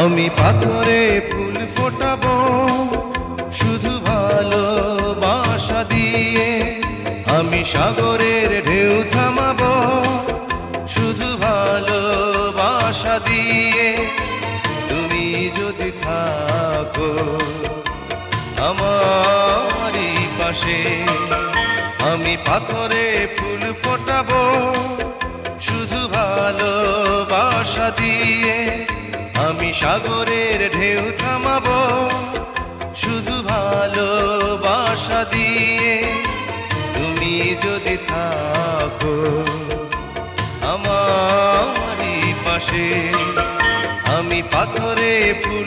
আমি পাথরে ফুল ফোটাবো শুধু ভালোবাসা দিয়ে, আমি সাগরের ঢেউ থামাবো শুধু ভালোবাসা দিয়ে। তুমি যদি থাকো আমারই পাশে, আমি পাথরে ফুল ফোটাবো শুধু ভালোবাসা দিয়ে, আমি সাগরের ঢেউ থামাবো শুধু ভালোবাসা দিয়ে। তুমি যদি থাকো আমারই পাশে, আমি পাথরে ফুল